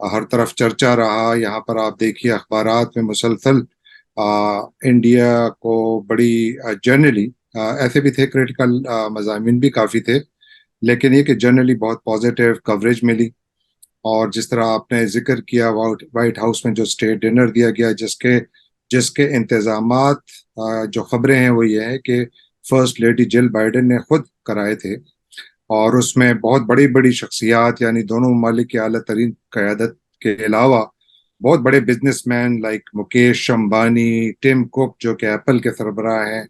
ہر طرف چرچا رہا. یہاں پر آپ دیکھیے اخبارات میں مسلسل انڈیا کو بڑی جنرلی ایسے بھی تھے کریٹیکل مضامین بھی کافی تھے, لیکن یہ کہ جنرلی بہت پازیٹیو کوریج ملی. اور جس طرح آپ نے ذکر کیا وائٹ ہاؤس میں جو اسٹیٹ ڈنر دیا گیا, جس کے انتظامات جو خبریں ہیں وہ یہ ہے کہ فرسٹ لیڈی جل بائیڈن نے خود کرائے تھے, اور اس میں بہت بڑی بڑی شخصیات یعنی دونوں ممالک کی اعلیٰ ترین قیادت کے علاوہ بہت بڑے businessman like Mukesh Ambani, Tim Cook جو کہ ایپل کے سربراہ ہیں,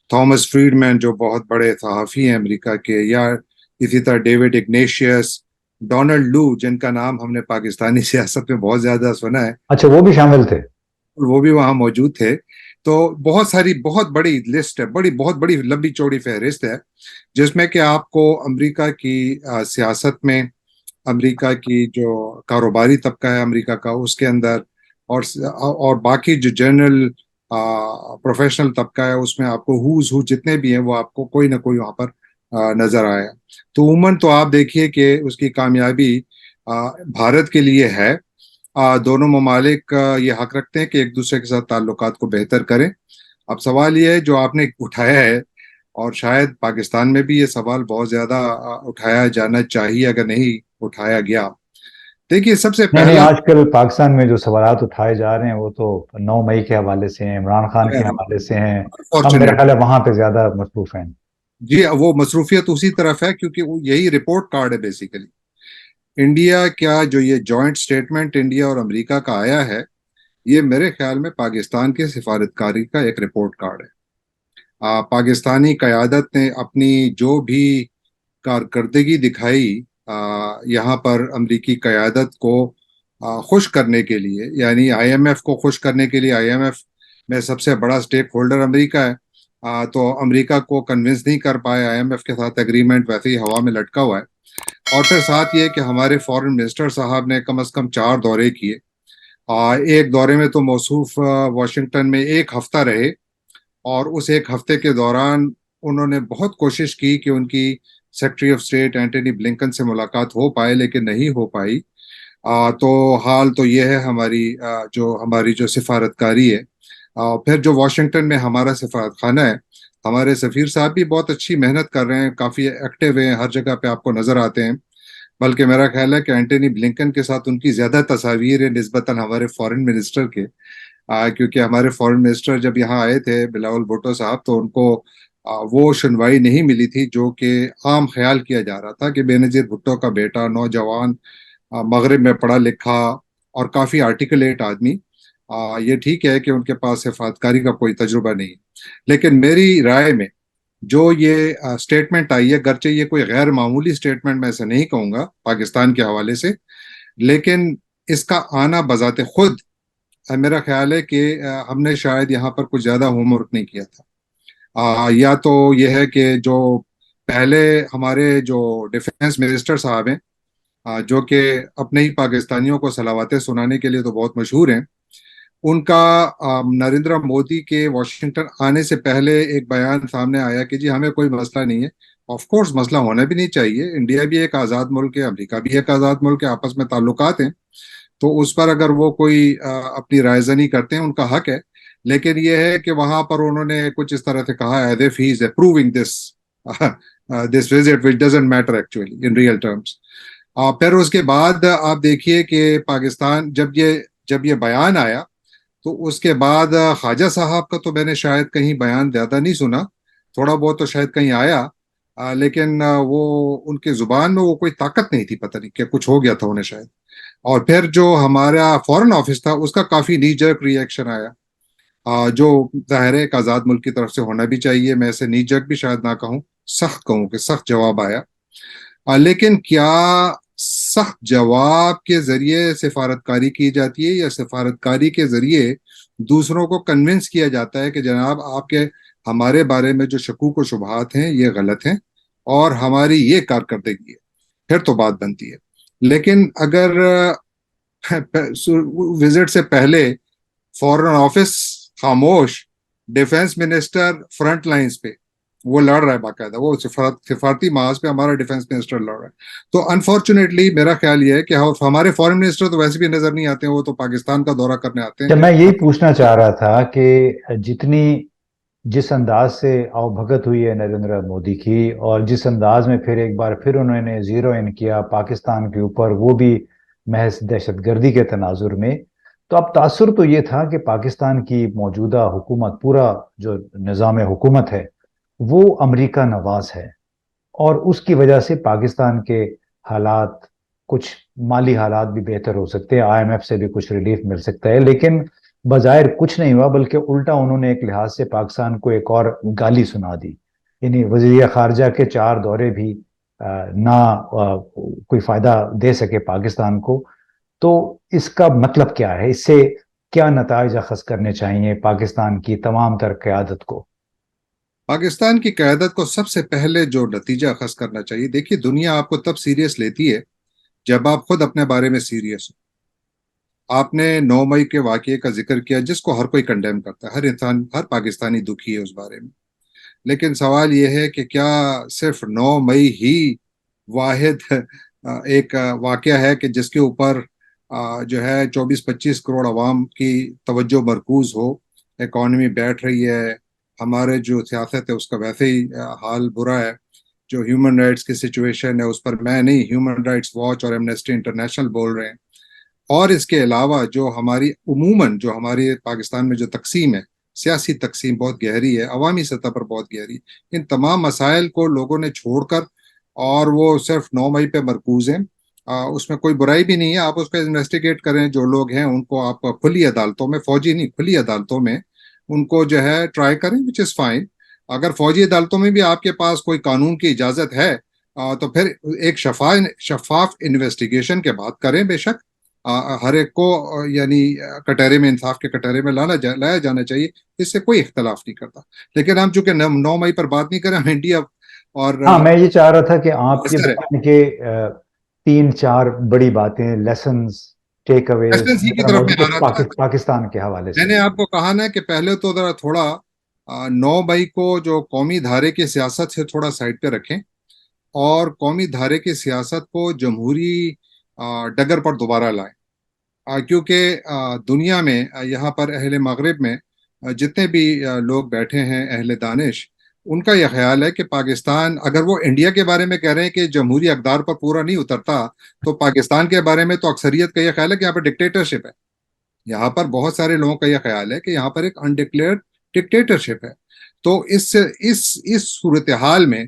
تھامس فریڈ مین جو بہت بڑے صحافی ہیں امریکہ کے, یا اسی طرح ڈیوڈ اگنیشیس, ڈونلڈ لو جن کا نام ہم نے پاکستانی سیاست میں بہت زیادہ سنا ہے, اچھا وہ بھی شامل تھے, وہ بھی وہاں موجود تھے. تو بہت ساری بہت بڑی لسٹ ہے, بہت بڑی لمبی چوڑی فہرست ہے, جس میں کہ آپ کو امریکہ کی سیاست میں, امریکہ کی جو کاروباری طبقہ ہے امریکہ کا اس کے اندر, اور باقی جو جنرل پروفیشنل طبقہ ہے اس میں آپ کو ہو جتنے بھی ہیں وہ آپ کو کوئی نہ کوئی وہاں پر نظر آیا. تو عموماً تو آپ دیکھیے کہ اس کی کامیابی بھارت کے لیے ہے. دونوں ممالک یہ حق رکھتے ہیں کہ ایک دوسرے کے ساتھ تعلقات کو بہتر کریں. اب سوال یہ ہے جو آپ نے اٹھایا ہے, اور شاید پاکستان میں بھی یہ سوال بہت زیادہ اٹھایا جانا چاہیے اگر نہیں اٹھایا گیا. دیکھیے سب سے نہیں پہلا, آج کل پاکستان میں جو سوالات اٹھائے جا رہے ہیں وہ تو 9 مئی کے حوالے سے ہیں, عمران خان کے حوالے سے ہیں, ہم میرا فارچونیٹ, خیال ہے وہاں پہ زیادہ مصروف ہیں. جی وہ مصروفیت اسی طرف ہے کیونکہ وہ یہی رپورٹ کارڈ ہے بیسیکلی. انڈیا کیا جو یہ جوائنٹ سٹیٹمنٹ انڈیا اور امریکہ کا آیا ہے, یہ میرے خیال میں پاکستان کے سفارتکاری کا ایک رپورٹ کارڈ ہے. پاکستانی قیادت نے اپنی جو بھی کارکردگی دکھائی یہاں پر امریکی قیادت کو خوش کرنے کے لیے, یعنی آئی ایم ایف کو خوش کرنے کے لیے, آئی ایم ایف میں سب سے بڑا سٹیک ہولڈر امریکہ ہے, تو امریکہ کو کنونس نہیں کر پائے, آئی ایم ایف کے ساتھ ایگریمنٹ ویسے ہی ہوا میں لٹکا ہوا ہے. اور پھر ساتھ یہ کہ ہمارے فارن منسٹر صاحب نے کم از کم 4 دورے کیے. ایک دورے میں تو موصوف واشنگٹن میں 1 ہفتہ رہے, اور اس 1 ہفتے کے دوران انہوں نے بہت کوشش کی کہ ان کی secretary of state Antony Blinken سے ملاقات ہو پائے, لیکن نہیں ہو پائی. تو حال تو یہ ہے ہماری جو سفارتکاری ہے. پھر جو واشنگٹن میں ہمارا سفارت خانہ ہے, ہمارے سفیر صاحب بھی بہت اچھی محنت کر رہے ہیں, کافی ایکٹیو ہیں, ہر جگہ پہ آپ کو نظر آتے ہیں. بلکہ میرا خیال ہے کہ اینٹونی بلنکن کے ساتھ ان کی زیادہ تصاویر ہیں نسبتاً ہمارے فارن منسٹر کے, کیونکہ ہمارے فارن منسٹر جب یہاں آئے تھے بلاول بھٹو صاحب, تو ان کو وہ سنوائی نہیں ملی تھی جو کہ عام خیال کیا جا رہا تھا کہ بینظیر بھٹو کا بیٹا نوجوان, مغرب میں پڑھا لکھا اور کافی آرٹیکولیٹ آدمی, یہ ٹھیک ہے کہ ان کے پاس سفارتکاری کا کوئی تجربہ نہیں, لیکن میری رائے میں جو یہ سٹیٹمنٹ آئی ہے, گرچہ یہ کوئی غیر معمولی سٹیٹمنٹ میں ایسا نہیں کہوں گا پاکستان کے حوالے سے, لیکن اس کا آنا بذات خود میرا خیال ہے کہ ہم نے شاید یہاں پر کچھ زیادہ ہوم ورک نہیں کیا تھا. یا تو یہ ہے کہ جو پہلے ہمارے جو ڈیفنس منسٹر صاحب ہیں, جو کہ اپنے ہی پاکستانیوں کو صلواتیں سنانے کے لیے تو بہت مشہور ہیں, ان کا نریندر مودی کے واشنگٹن آنے سے پہلے ایک بیان سامنے آیا کہ جی ہمیں کوئی مسئلہ نہیں ہے. آف کورس مسئلہ ہونا بھی نہیں چاہیے, انڈیا بھی ایک آزاد ملک ہے, امریکہ بھی ایک آزاد ملک ہے, آپس میں تعلقات ہیں, تو اس پر اگر وہ کوئی اپنی رائے زنی کرتے ہیں ان کا حق ہے. لیکن یہ ہے کہ وہاں پر انہوں نے کچھ اس طرح سے کہا as if he is approving this visit which doesn't matter actually in real terms. پھر اس کے بعد آپ دیکھیے کہ پاکستان جب یہ بیان آیا تو اس کے بعد خواجہ صاحب کا تو میں نے شاید کہیں بیان زیادہ نہیں سنا, تھوڑا بہت تو شاید کہیں آیا, لیکن وہ ان کے زبان میں وہ کوئی طاقت نہیں تھی, پتہ نہیں کہ کچھ ہو گیا تھا انہیں شاید. اور پھر جو ہمارا فورن آفس تھا اس کا کافی نی جرک ری ایکشن آیا, جو ظاہر ہے ایک آزاد ملک کی طرف سے ہونا بھی چاہیے, میں اسے نی جرک بھی شاید نہ کہوں, سخت کہوں کہ سخت جواب آیا. لیکن کیا سخت جواب کے ذریعے سفارتکاری کی جاتی ہے یا سفارتکاری کے ذریعے دوسروں کو کنونس کیا جاتا ہے کہ جناب آپ کے ہمارے بارے میں جو شکوک و شبہات ہیں یہ غلط ہیں اور ہماری یہ کارکردگی ہے, پھر تو بات بنتی ہے. لیکن اگر وزٹ سے پہلے فورن آفس خاموش, ڈیفنس منسٹر فرنٹ لائنز پہ, وہ لڑ رہا ہے باقاعدہ، وہ سفارتی محاذ پہ ہمارا ڈیفense منسٹر لڑ رہا ہے. تو انفارچونیٹلی میرا خیال یہ ہے کہ ہمارے فارن منسٹر تو ویسے بھی نظر نہیں آتے ہیں، وہ تو پاکستان کا دورہ کرنے آتے ہیں. جب میں یہی پوچھنا چاہ رہا تھا کہ جس انداز سے آؤ بھگت ہوئی ہے نریندر مودی کی، اور جس انداز میں ایک بار پھر انہوں نے زیرو ان کیا پاکستان کے اوپر، وہ بھی محض دہشت گردی کے تناظر میں، تو اب تاثر تو یہ تھا کہ پاکستان کی موجودہ حکومت، پورا جو نظام حکومت ہے وہ امریکہ نواز ہے، اور اس کی وجہ سے پاکستان کے حالات، کچھ مالی حالات بھی بہتر ہو سکتے ہیں، آئی ایم ایف سے بھی کچھ ریلیف مل سکتا ہے، لیکن بظاہر کچھ نہیں ہوا، بلکہ الٹا انہوں نے ایک لحاظ سے پاکستان کو ایک اور گالی سنا دی. یعنی وزیر خارجہ کے 4 دورے بھی نہ کوئی فائدہ دے سکے پاکستان کو. تو اس کا مطلب کیا ہے؟ اس سے کیا نتائج اخذ کرنے چاہیے پاکستان کی تمام تر قیادت کو؟ پاکستان کی قیادت کو سب سے پہلے جو نتیجہ اخذ کرنا چاہیے، دیکھیے دنیا آپ کو تب سیریس لیتی ہے جب آپ خود اپنے بارے میں سیریس ہو. آپ نے 9 مئی کے واقعے کا ذکر کیا، جس کو ہر کوئی کنڈیم کرتا ہے، ہر انسان، ہر پاکستانی دکھی ہے اس بارے میں. لیکن سوال یہ ہے کہ کیا صرف 9 مئی ہی واحد ایک واقعہ ہے کہ جس کے اوپر جو ہے 24-25 کروڑ عوام کی توجہ مرکوز ہو، اکانومی بیٹھ رہی ہے، ہمارے جو سیاست ہے اس کا ویسے ہی حال برا ہے، جو ہیومن رائٹس کی سچویشن ہے اس پر میں نہیں، ہیومن رائٹس واچ اور ایمنسٹی انٹرنیشنل بول رہے ہیں. اور اس کے علاوہ جو ہماری عموماً جو ہماری پاکستان میں جو تقسیم ہے، سیاسی تقسیم بہت گہری ہے، عوامی سطح پر بہت گہری ہے. ان تمام مسائل کو لوگوں نے چھوڑ کر، اور وہ صرف 9 مئی پہ مرکوز ہیں. اس میں کوئی برائی بھی نہیں ہے، آپ اس پہ انویسٹیگیٹ کریں، جو لوگ ہیں ان کو آپ کھلی عدالتوں میں، فوجی نہیں کھلی عدالتوں میں ان کو جو ہے ٹرائی کریں، وچ از فائن. اگر فوجی عدالتوں میں بھی آپ کے پاس کوئی قانون کی اجازت ہے تو پھر ایک شفاف انویسٹیگیشن کے بعد کریں. بے شک ہر ایک کو یعنی کٹہرے میں، انصاف کے کٹہرے میں لایا جانا چاہیے، اس سے کوئی اختلاف نہیں کرتا. لیکن ہم چونکہ 9 مئی پر بات نہیں کریں، ہم انڈیا اور ہاں، میں یہ چاہ رہا تھا کہ آپ یہ ہے. بتائیں کہ 3-4 بڑی باتیں، لیسنز، ٹیک اویز ایسلنسی کی طرف میں آ رہا تھا. پاکستان کے حوالے میں سے. نے آپ کو کہا نا کہ پہلے تو ذرا تھوڑا 9 مئی کو جو قومی دھارے کی سیاست سے تھوڑا سائڈ پہ رکھیں، اور قومی دھارے کی سیاست کو جمہوری ڈگر پر دوبارہ لائیں. کیونکہ دنیا میں یہاں پر اہل مغرب میں جتنے بھی لوگ بیٹھے ہیں، اہل دانش، ان کا یہ خیال ہے کہ پاکستان، اگر وہ انڈیا کے بارے میں کہہ رہے ہیں کہ جمہوری اقدار پر پورا نہیں اترتا، تو پاکستان کے بارے میں تو اکثریت کا یہ خیال ہے کہ یہاں پر ڈکٹیٹرشپ ہے. یہاں پر بہت سارے لوگوں کا یہ خیال ہے کہ یہاں پر ایک انڈکلیئرڈ ڈکٹیٹرشپ ہے. تو اس صورتحال میں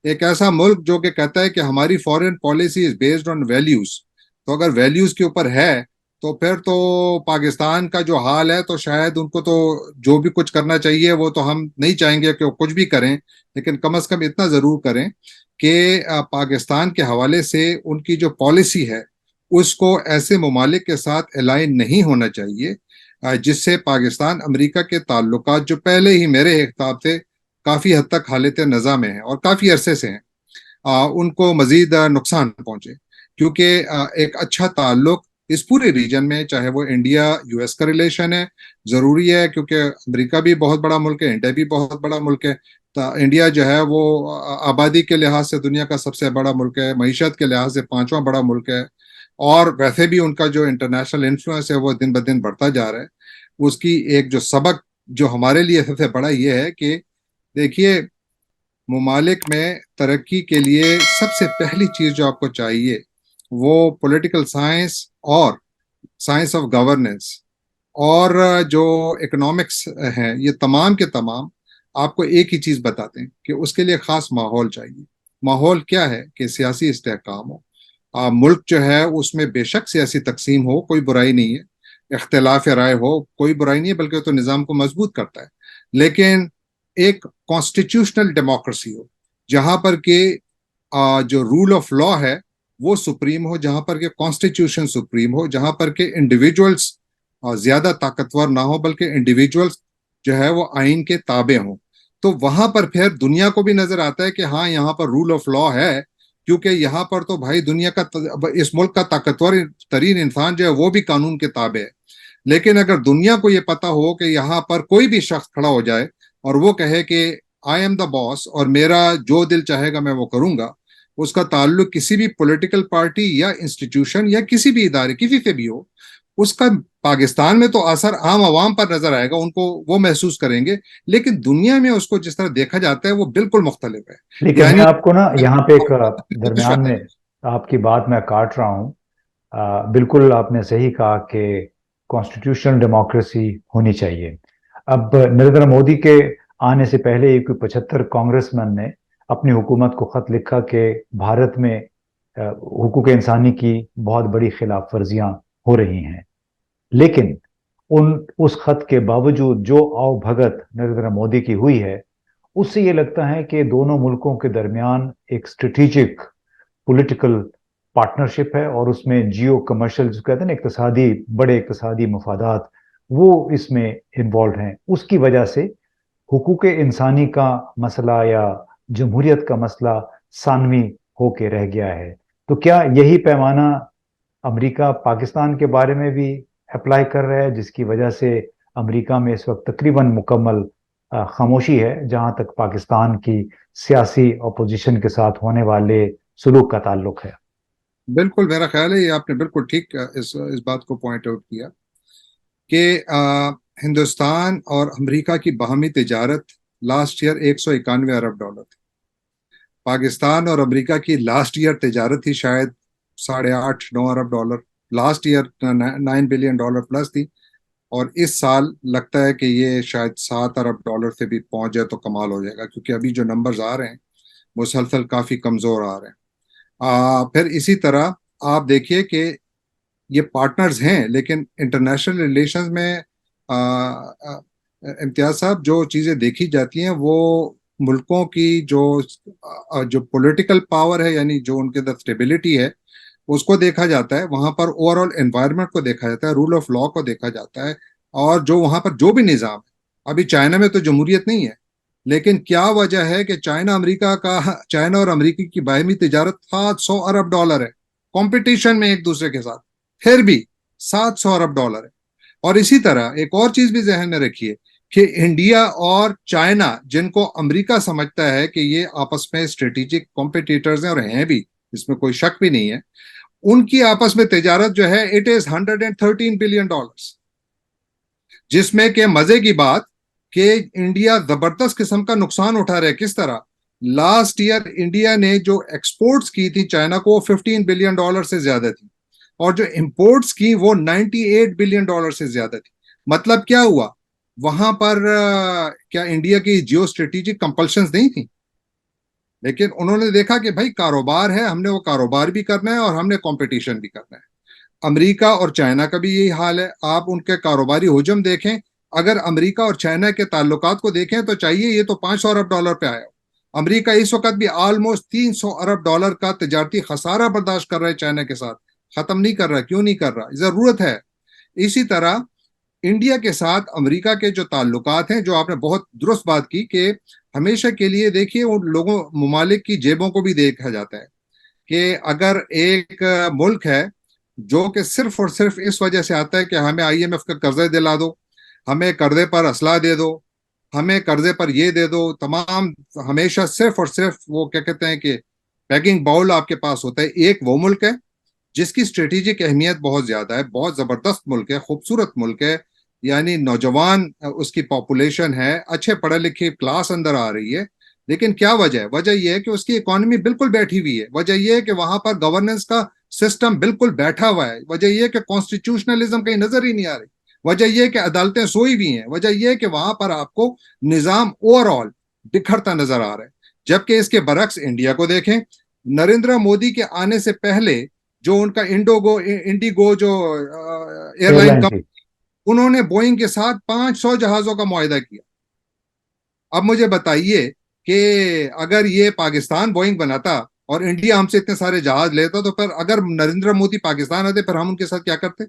ایک ایسا ملک جو کہ کہتا ہے کہ ہماری foreign policy is based on values, تو اگر ویلیوز کے اوپر ہے تو پھر تو پاکستان کا جو حال ہے، تو شاید ان کو تو جو بھی کچھ کرنا چاہیے وہ تو ہم نہیں چاہیں گے کہ وہ کچھ بھی کریں، لیکن کم از کم اتنا ضرور کریں کہ پاکستان کے حوالے سے ان کی جو پالیسی ہے اس کو ایسے ممالک کے ساتھ الائن نہیں ہونا چاہیے جس سے پاکستان امریکہ کے تعلقات، جو پہلے ہی میرے حساب سے کافی حد تک حالت نزاع میں ہیں اور کافی عرصے سے ہیں، ان کو مزید نقصان پہنچے. کیونکہ ایک اچھا تعلق اس پورے ریجن میں، چاہے وہ انڈیا یو ایس کا ریلیشن ہے، ضروری ہے، کیونکہ امریکہ بھی بہت بڑا ملک ہے، انڈیا بھی بہت بڑا ملک ہے. انڈیا جو ہے وہ آبادی کے لحاظ سے دنیا کا سب سے بڑا ملک ہے، معیشت کے لحاظ سے 5واں بڑا ملک ہے، اور ویسے بھی ان کا جو انٹرنیشنل انفلوئنس ہے وہ دن بدن بڑھتا جا رہا ہے. اس کی ایک جو سبق جو ہمارے لیے سب سے بڑا یہ ہے کہ دیکھیے، ممالک میں ترقی کے لیے سب سے پہلی چیز جو آپ کو چاہیے وہ پولیٹیکل سائنس اور سائنس آف گورننس اور جو اکنامکس ہیں، یہ تمام کے تمام آپ کو ایک ہی چیز بتاتے ہیں کہ اس کے لیے خاص ماحول چاہیے. ماحول کیا ہے کہ سیاسی استحکام ہو. ملک جو ہے اس میں بے شک سیاسی تقسیم ہو، کوئی برائی نہیں ہے، اختلاف رائے ہو، کوئی برائی نہیں ہے، بلکہ تو نظام کو مضبوط کرتا ہے. لیکن ایک کانسٹیٹیوشنل ڈیموکریسی ہو، جہاں پر کہ جو رول آف لا ہے وہ سپریم ہو، جہاں پر کہ کانسٹیٹیوشن سپریم ہو، جہاں پر کہ انڈیویجولز زیادہ طاقتور نہ ہو، بلکہ انڈیویجولز جو ہے وہ آئین کے تابع ہوں. تو وہاں پر پھر دنیا کو بھی نظر آتا ہے کہ ہاں یہاں پر رول آف لا ہے، کیونکہ یہاں پر تو بھائی دنیا کا، اس ملک کا طاقتور ترین انسان جو ہے وہ بھی قانون کے تابع ہے. لیکن اگر دنیا کو یہ پتا ہو کہ یہاں پر کوئی بھی شخص کھڑا ہو جائے اور وہ کہے کہ آئی ایم دا باس اور میرا جو دل چاہے گا میں وہ کروں گا، اس کا تعلق کسی بھی پولیٹیکل پارٹی یا انسٹیٹیوشن یا کسی بھی ادارے کسی سے بھی ہو، اس کا پاکستان میں تو اثر عام عوام پر نظر آئے گا، ان کو وہ محسوس کریں گے، لیکن دنیا میں اس کو جس طرح دیکھا جاتا ہے وہ بالکل مختلف ہے. لیکن میں یعنی آپ کو نا یہاں پہ ایک درمیان میں آپ کی بات میں کاٹ رہا ہوں. بالکل آپ نے صحیح کہا کہ کانسٹیٹیوشنل ڈیموکریسی ہونی چاہیے. اب نریندر مودی کے آنے سے پہلے ایک 75 کانگریس مین نے اپنی حکومت کو خط لکھا کہ بھارت میں حقوق انسانی کی بہت بڑی خلاف ورزیاں ہو رہی ہیں. لیکن اس خط کے باوجود جو آؤ بھگت نریندر مودی کی ہوئی ہے، اس سے یہ لگتا ہے کہ دونوں ملکوں کے درمیان ایک اسٹریٹجک پولیٹیکل پارٹنرشپ ہے، اور اس میں جیو کمرشل جو کہتے ہیں نا، بڑے اقتصادی مفادات وہ اس میں انوالوڈ ہیں. اس کی وجہ سے حقوق انسانی کا مسئلہ یا جمہوریت کا مسئلہ ثانوی ہو کے رہ گیا ہے. تو کیا یہی پیمانہ امریکہ پاکستان کے بارے میں بھی اپلائی کر رہا ہے، جس کی وجہ سے امریکہ میں اس وقت تقریباً مکمل خاموشی ہے جہاں تک پاکستان کی سیاسی اپوزیشن کے ساتھ ہونے والے سلوک کا تعلق ہے؟ بالکل میرا خیال ہے یہ آپ نے بالکل ٹھیک اس بات کو پوائنٹ آؤٹ کیا کہ ہندوستان اور امریکہ کی باہمی تجارت لاسٹ ایئر 191 ارب ڈالر تھی. پاکستان اور امریکہ کی لاسٹ ایئر تجارت تھی شاید 8.5-9 ارب dollar, last year 9 billion dollar plus تھی، اور اس سال لگتا ہے کہ یہ شاید 7 ارب ڈالر سے بھی پہنچ جائے تو کمال ہو جائے گا، کیونکہ ابھی جو نمبرز آ رہے ہیں مسلسل کافی کمزور آ رہے ہیں. پھر اسی طرح آپ دیکھیے کہ یہ پارٹنرز ہیں، لیکن انٹرنیشنل ریلیشنز میں امتیاز صاحب جو چیزیں دیکھی جاتی ہیں وہ ملکوں کی جو پولیٹیکل پاور ہے، یعنی جو ان کے اندر اسٹیبلٹی ہے، اس کو دیکھا جاتا ہے. وہاں پر اوور آل انوائرمنٹ کو دیکھا جاتا ہے، رول آف لا کو دیکھا جاتا ہے، اور جو وہاں پر جو بھی نظام ہے. ابھی چائنا میں تو جمہوریت نہیں ہے، لیکن کیا وجہ ہے کہ چائنا اور امریکہ کی باہمی تجارت 700 ارب ڈالر ہے، کمپٹیشن میں ایک دوسرے کے ساتھ، پھر بھی 700 ارب ڈالر ہے. اور اسی طرح ایک اور چیز بھی ذہن میں رکھیے کہ انڈیا اور چائنا، جن کو امریکہ سمجھتا ہے کہ یہ آپس میں اسٹریٹجک کمپٹیٹرز ہیں، اور ہیں بھی، اس میں کوئی شک بھی نہیں ہے، ان کی آپس میں تجارت جو ہے اٹ از 113 بلین ڈالرز، جس میں کہ مزے کی بات کہ انڈیا زبردست قسم کا نقصان اٹھا رہا ہے. کس طرح؟ لاسٹ ایئر انڈیا نے جو ایکسپورٹس کی تھی چائنا کو، وہ 15 بلین ڈالر سے زیادہ تھی، اور جو امپورٹس کی وہ 98 بلین ڈالر سے زیادہ تھی. مطلب کیا ہوا؟ وہاں پر کیا انڈیا کی جیو اسٹریٹجک کمپلشنز نہیں تھیں؟ لیکن انہوں نے دیکھا کہ بھائی کاروبار ہے، ہم نے وہ کاروبار بھی کرنا ہے اور ہم نے کمپٹیشن بھی کرنا ہے. امریکہ اور چائنا کا بھی یہی حال ہے. آپ ان کے کاروباری حجم دیکھیں، اگر امریکہ اور چائنا کے تعلقات کو دیکھیں تو چاہیے یہ تو 500 ارب ڈالر پہ آیا. امریکہ اس وقت بھی آلموسٹ 300 ارب ڈالر کا تجارتی خسارہ برداشت کر رہا ہے چائنا کے ساتھ. ختم نہیں کر رہا. کیوں نہیں کر رہا؟ ضرورت ہے. اسی طرح انڈیا کے ساتھ امریکہ کے جو تعلقات ہیں، جو آپ نے بہت درست بات کی کہ ہمیشہ کے لیے دیکھیے ان لوگوں ممالک کی جیبوں کو بھی دیکھا جاتا ہے کہ اگر ایک ملک ہے جو کہ صرف اور صرف اس وجہ سے آتا ہے کہ ہمیں آئی ایم ایف کا قرضے دلا دو، ہمیں قرضے پر اسلحہ دے دو، ہمیں قرضے پر یہ دے دو، تمام ہمیشہ صرف اور صرف وہ کیا کہتے ہیں کہ پیکنگ باؤل آپ کے پاس ہوتا ہے. ایک وہ ملک ہے جس کی اسٹریٹجک اہمیت بہت زیادہ ہے، بہت زبردست ملک ہے، خوبصورت ملک ہے، یعنی نوجوان اس کی پاپولیشن ہے، اچھے پڑھے لکھے کلاس اندر آ رہی ہے. لیکن کیا وجہ ہے؟ وجہ یہ ہے کہ اس کی اکانومی بالکل بیٹھی ہوئی ہے. وجہ یہ ہے کہ وہاں پر گورننس کا سسٹم بالکل بیٹھا ہوا ہے. وجہ یہ ہے کہ کانسٹیٹیوشنلزم کہیں نظر ہی نہیں آ رہی. وجہ یہ ہے کہ عدالتیں سوئی بھی ہیں. وجہ یہ ہے کہ وہاں پر آپ کو نظام اوور آل بکھرتا نظر آ رہا ہے. جبکہ اس کے برعکس انڈیا کو دیکھیں، نریندر مودی کے آنے سے پہلے جو ان کا انڈیگو جو ایئر لائن کمپنی، انہوں نے بوئنگ کے ساتھ 500 جہازوں کا معاہدہ کیا. اب مجھے بتائیے کہ اگر یہ پاکستان بوئنگ بناتا اور انڈیا ہم سے اتنے سارے جہاز لیتا، تو پھر اگر نریندر مودی پاکستان آتے پھر ہم ان کے ساتھ کیا کرتے؟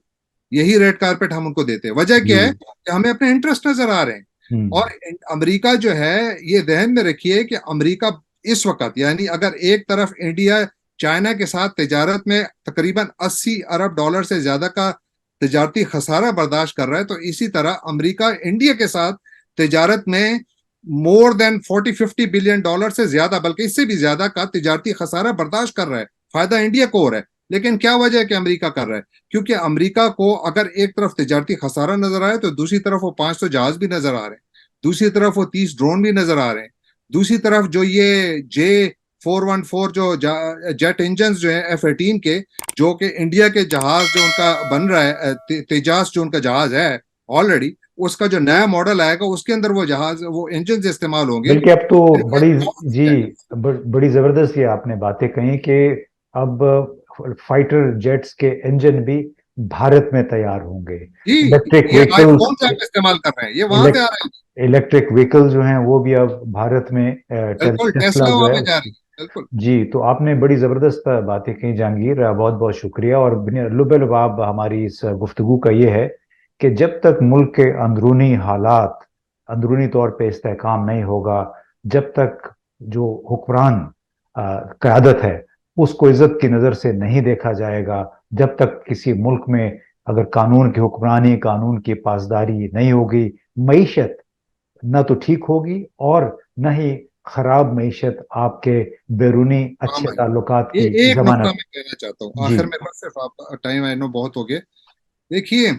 یہی ریڈ کارپیٹ ہم ان کو دیتے. وجہ کیا ہے؟ کہ ہمیں اپنے انٹرسٹ نظر آ رہے ہیں. اور امریکہ جو ہے، یہ ذہن میں رکھیے کہ امریکہ اس وقت، یعنی اگر ایک طرف انڈیا چائنا کے ساتھ تجارت میں تقریباً 80 ارب ڈالر سے زیادہ کا تجارتی خسارہ برداشت کر رہا ہے، تو اسی طرح امریکہ انڈیا کے ساتھ تجارت میں مور دین 40-50 بلین ڈالر سے زیادہ، بلکہ اس سے بھی زیادہ کا تجارتی خسارہ برداشت کر رہا ہے. فائدہ انڈیا کو ہو رہا ہے، لیکن کیا وجہ ہے کہ امریکہ کر رہا ہے؟ کیونکہ امریکہ کو اگر ایک طرف تجارتی خسارہ نظر آئے تو دوسری طرف وہ 500 جہاز بھی نظر آ رہے ہیں، دوسری طرف وہ 30 ڈرون بھی نظر آ رہے ہیں، دوسری طرف جو یہ J414 جو جیٹ انجنز جو ہیں F-18 کے، جو کہ انڈیا کے جہاز جو ان کا بن رہا ہے، تیجاس جو ان کا جہاز ہے آلریڈی، اس کا جو نیا ماڈل آئے گا اس کے اندر وہ جہاز، وہ انجنز استعمال ہوں گے. بلکہ اب تو بڑی جی بڑی زبردست یہ آپ نے باتیں کہیں کہ اب فائٹر جیٹس کے انجن بھی بھارت میں تیار ہوں گے. جی الیکٹرک یہ آئی وہیکلز فون سے آپ استعمال کر رہے ہیں، یہ وہاں سے آ رہے ہیں. الیکٹرک وہیکل جو ہیں وہ بھی اب بھارت میں بالکل ٹیسلا ٹیسلا جو وہاں ہے. پہ جا رہی ہے. بالکل جی تو آپ نے بڑی زبردست باتیں کہیں جہانگیر، بہت بہت شکریہ. اور لب لباب ہماری اس گفتگو کا یہ ہے کہ جب تک ملک کے اندرونی حالات اندرونی طور پہ استحکام نہیں ہوگا، جب تک جو حکمران قیادت ہے اس کو عزت کی نظر سے نہیں دیکھا جائے گا، جب تک کسی ملک میں اگر قانون کی حکمرانی، قانون کی پاسداری نہیں ہوگی، معیشت نہ تو ٹھیک ہوگی اور نہ ہی خراب معیشت آپ کے بیرونی ہاں اچھے بھائی، تعلقات کی یہ ایک نقطہ ضمانت. میں کہنا چاہتا ہوں جی آخر میں، بس صرف آپ ٹائم آئی نو بہت ہو گیا. دیکھیے،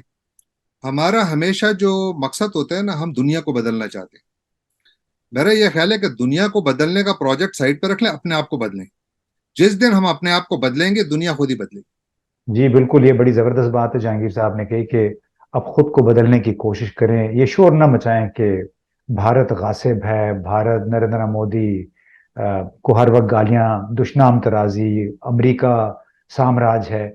ہمارا ہمیشہ جو مقصد ہوتا ہے نا، ہم دنیا کو بدلنا چاہتے ہیں. میرا یہ خیال ہے کہ دنیا کو بدلنے کا پروجیکٹ سائڈ پہ رکھ لیں، اپنے آپ کو بدلیں. جس دن ہم اپنے آپ کو بدلیں گے دنیا خود ہی بدلے گی. جی بالکل، یہ بڑی زبردست بات ہے جہانگیر صاحب نے کہی کہ اب خود کو بدلنے کی کوشش کریں. یہ شور نہ مچائیں کہ بھارت غاصب ہے، بھارت نریندر مودی کو ہر وقت گالیاں، دشنام ترازی، امریکہ سامراج ہے.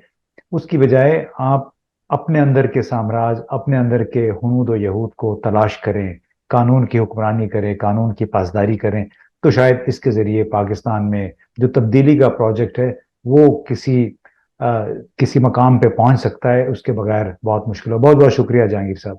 اس کی بجائے آپ اپنے اندر کے سامراج، اپنے اندر کے ہنود و یہود کو تلاش کریں، قانون کی حکمرانی کریں، قانون کی پاسداری کریں. تو شاید اس کے ذریعے پاکستان میں جو تبدیلی کا پروجیکٹ ہے وہ کسی مقام پہ پہنچ سکتا ہے. اس کے بغیر بہت مشکل ہو. بہت بہت شکریہ جہانگیر صاحب.